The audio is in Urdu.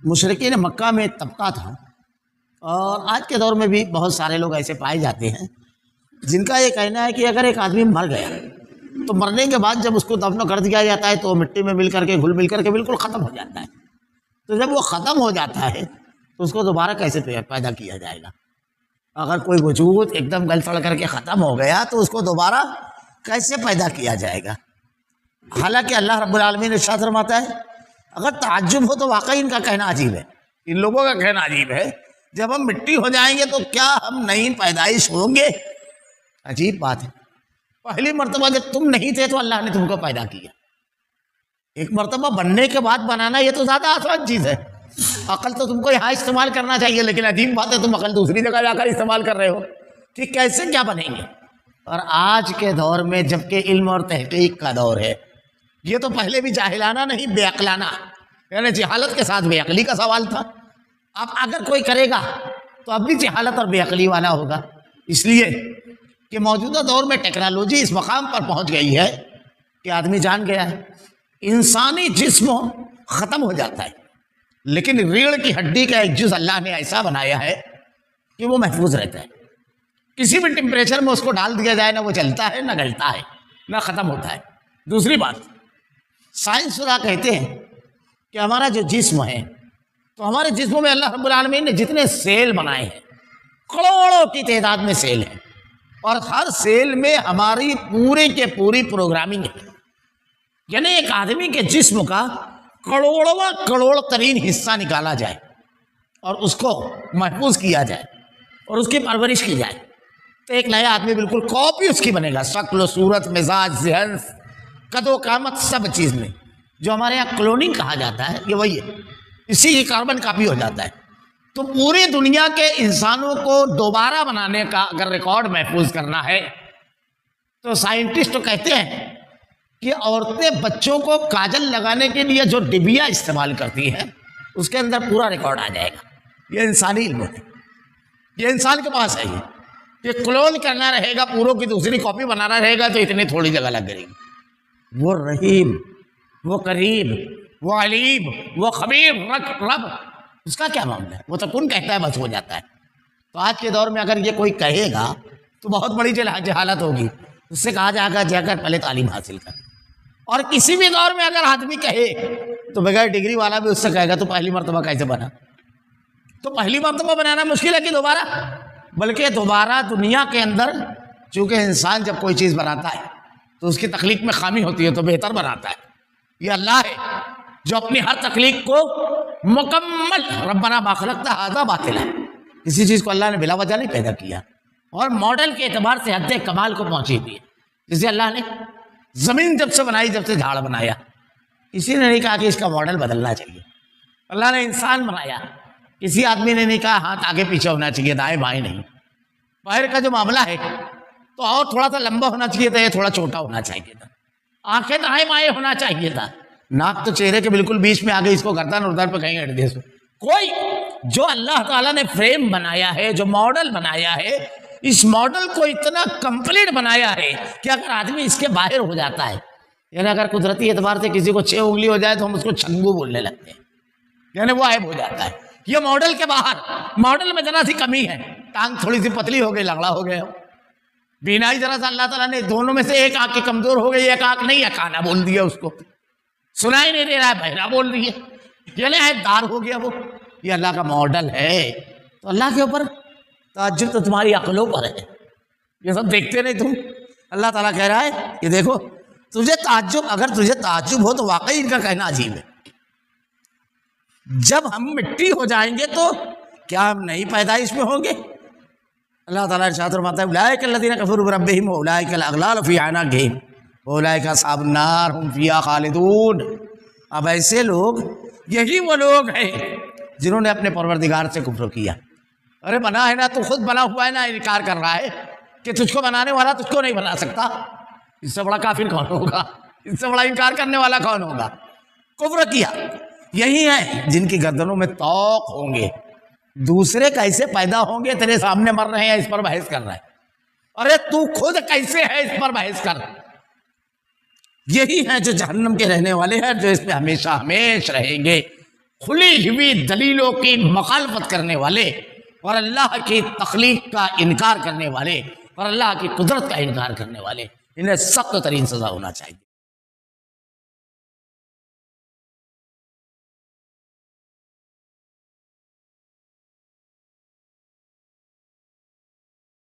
مشرکین مکہ میں ایک طبقہ تھا، اور آج کے دور میں بھی بہت سارے لوگ ایسے پائے جاتے ہیں جن کا یہ کہنا ہے کہ اگر ایک آدمی مر گیا تو مرنے کے بعد جب اس کو دفن کر دیا جاتا ہے تو مٹی میں مل کر کے گھل مل کر کے بالکل ختم ہو جاتا ہے۔ تو جب وہ ختم ہو جاتا ہے تو اس کو دوبارہ کیسے پیدا کیا جائے گا؟ اگر کوئی وجود ایک دم گل سڑ کر کے ختم ہو گیا تو اس کو دوبارہ کیسے پیدا کیا جائے گا؟ حالانکہ اللہ رب العالمین ارشاد فرماتا ہے اگر تعجب ہو تو واقعی ان کا کہنا عجیب ہے، ان لوگوں کا کہنا عجیب ہے، جب ہم مٹی ہو جائیں گے تو کیا ہم نئی پیدائش ہوں گے؟ عجیب بات ہے، پہلی مرتبہ جب تم نہیں تھے تو اللہ نے تم کو پیدا کیا، ایک مرتبہ بننے کے بعد بنانا یہ تو زیادہ آسان چیز ہے، عقل تو تم کو یہاں استعمال کرنا چاہیے، لیکن عجیب بات ہے تم عقل دوسری جگہ جا کر استعمال کر رہے ہو کہ کیسے کیا بنیں گے۔ اور آج کے دور میں جبکہ علم اور تحقیق کا دور ہے، یہ تو پہلے بھی جاہلانہ نہیں بے عقلانہ، یعنی جہالت کے ساتھ بے عقلی کا سوال تھا، اب اگر کوئی کرے گا تو اب بھی جہالت اور بے عقلی والا ہوگا، اس لیے کہ موجودہ دور میں ٹیکنالوجی اس مقام پر پہنچ گئی ہے کہ آدمی جان گیا ہے انسانی جسم ختم ہو جاتا ہے لیکن ریڑھ کی ہڈی کا ایک جز اللہ نے ایسا بنایا ہے کہ وہ محفوظ رہتا ہے، کسی بھی ٹیمپریچر میں اس کو ڈال دیا جائے نہ وہ جلتا ہے نہ گلتا ہے نہ ختم ہوتا ہے۔ دوسری بات، سائنسداں کہتے ہیں کہ ہمارا جو جسم ہے تو ہمارے جسم میں اللہ رب العالمین نے جتنے سیل بنائے ہیں کروڑوں کی تعداد میں سیل ہیں، اور ہر سیل میں ہماری پورے کے پوری پروگرامنگ ہے، یعنی ایک آدمی کے جسم کا کروڑواں کروڑ ترین حصہ نکالا جائے اور اس کو محفوظ کیا جائے اور اس کی پرورش کی جائے تو ایک نیا آدمی بالکل کاپی اس کی بنے گا، شکل و صورت، مزاج، ذہن، قد و قامت، سب چیز میں۔ جو ہمارے یہاں کلوننگ کہا جاتا ہے یہ وہی ہے، اسی کی کاربن کاپی ہو جاتا ہے۔ تو پوری دنیا کے انسانوں کو دوبارہ بنانے کا اگر ریکارڈ محفوظ کرنا ہے تو سائنٹسٹ کہتے ہیں کہ عورتیں بچوں کو کاجل لگانے کے لیے جو ڈبیا استعمال کرتی ہیں اس کے اندر پورا ریکارڈ آ جائے گا۔ یہ انسانی علم ہے، یہ انسان کے پاس ہے، یہ کلون کرنا رہے گا، پوروں کی دوسری کاپی بنانا رہے گا تو اتنی تھوڑی جگہ لگ گئی۔ وہ رحیم، وہ کریم، وہ علیم، وہ خبیر رب، اس کا کیا معاملہ ہے؟ وہ تو کن کہتا ہے بس ہو جاتا ہے۔ تو آج کے دور میں اگر یہ کوئی کہے گا تو بہت بڑی جہالت ہوگی، اس سے کہا جائے گا جا کر پہلے تعلیم حاصل کر۔ اور کسی بھی دور میں اگر آدمی کہے تو بغیر ڈگری والا بھی اس سے کہے گا تو پہلی مرتبہ کیسے بنا؟ تو پہلی مرتبہ بنانا مشکل ہے کہ دوبارہ، بلکہ دوبارہ دنیا کے اندر، چونکہ انسان جب کوئی چیز بناتا ہے تو اس کی تخلیق میں خامی ہوتی ہے تو بہتر بناتا ہے۔ یہ اللہ ہے جو اپنی ہر تخلیق کو مکمل، ربنا ما خلقت ھذا باطلا، کسی چیز کو اللہ نے بلا وجہ نہیں پیدا کیا، اور ماڈل کے اعتبار سے حد کمال کو پہنچی ہوئی ہے۔ جسے اللہ نے زمین جب سے بنائی، جب سے جھاڑ بنایا، کسی نے نہیں کہا کہ اس کا ماڈل بدلنا چاہیے۔ اللہ نے انسان بنایا، کسی آدمی نے نہیں کہا ہاتھ آگے پیچھے ہونا چاہیے، دائیں بائیں نہیں۔ باہر کا جو معاملہ ہے تو اور تھوڑا سا لمبا ہونا چاہیے تھا، یہ تھوڑا چھوٹا ہونا چاہیے تھا، آنکھیں دائیں بائیں ہونا چاہیے تھا، ناک تو چہرے کے بالکل بیچ میں آ گئی، اس کو گردن ادھر پہ کہیں ہٹ دے۔ کوئی جو اللہ تعالیٰ نے فریم بنایا ہے، جو ماڈل بنایا ہے، اس ماڈل کو اتنا کمپلیٹ بنایا ہے کہ اگر آدمی اس کے باہر ہو جاتا ہے، یعنی اگر قدرتی اعتبار سے کسی کو 6 انگلی ہو جائے تو ہم اس کو چھنگو بولنے لگتے ہیں، یعنی وہ عیب ہو جاتا ہے۔ یہ ماڈل کے باہر، ماڈل میں ذرا سی کمی ہے، ٹانگ تھوڑی سی پتلی ہو گئی، لنگڑا ہو گیا، بینائی ذرا سا اللہ تعالیٰ نے دونوں میں سے ایک آنکھ کی کمزور ہو گئی، ایک آنکھ نہیں ہے، کانا بول دیا اس کو، سنائی نہیں دے رہا ہے، بہرا بول دیے، یعنی عیب دار ہو گیا وہ۔ یہ اللہ کا ماڈل ہے، تو اللہ کے اوپر تعجب تو تمہاری عقلوں پر ہے، یہ سب دیکھتے نہیں تم۔ اللہ تعالیٰ کہہ رہا ہے کہ دیکھو تجھے تعجب، اگر تجھے تعجب ہو تو واقعی ان کا کہنا عجیب ہے، جب ہم مٹی ہو جائیں گے تو کیا ہم نئی پیدائش میں ہوں گے؟ اللہ تعالیٰ ارشاد فرماتا ہے اولئک الذین کفروا بربہم واولئک الاغلال فی اعناقہم واولئک اصحاب النار ھم فیہا خالدون۔ اب ایسے لوگ، یہی وہ لوگ ہیں جنہوں نے اپنے پروردگار سے کفر کیا۔ ارے بنا ہے نا، تو خود بنا ہوا ہے نا، انکار کر رہا ہے کہ تجھ کو بنانے والا تجھ کو نہیں بنا سکتا، اس سے بڑا کافر کون ہوگا؟ اس سے بڑا انکار کرنے والا کون ہوگا؟ کفر کیا۔ یہی ہیں جن کی گردنوں میں طوق ہوں گے، دوسرے کیسے پیدا ہوں گے؟ تیرے سامنے مر رہے ہیں، اس پر بحث کر رہا ہے، ارے تو خود کیسے ہے، اس پر بحث کر۔ یہی ہیں جو جہنم کے رہنے والے ہیں، جو اس میں ہمیشہ ہمیش رہیں گے۔ کھلی ہوئی دلیلوں کی مخالفت کرنے والے اور اللہ کی تخلیق کا انکار کرنے والے اور اللہ کی قدرت کا انکار کرنے والے، انہیں سخت ترین سزا ہونا چاہیے۔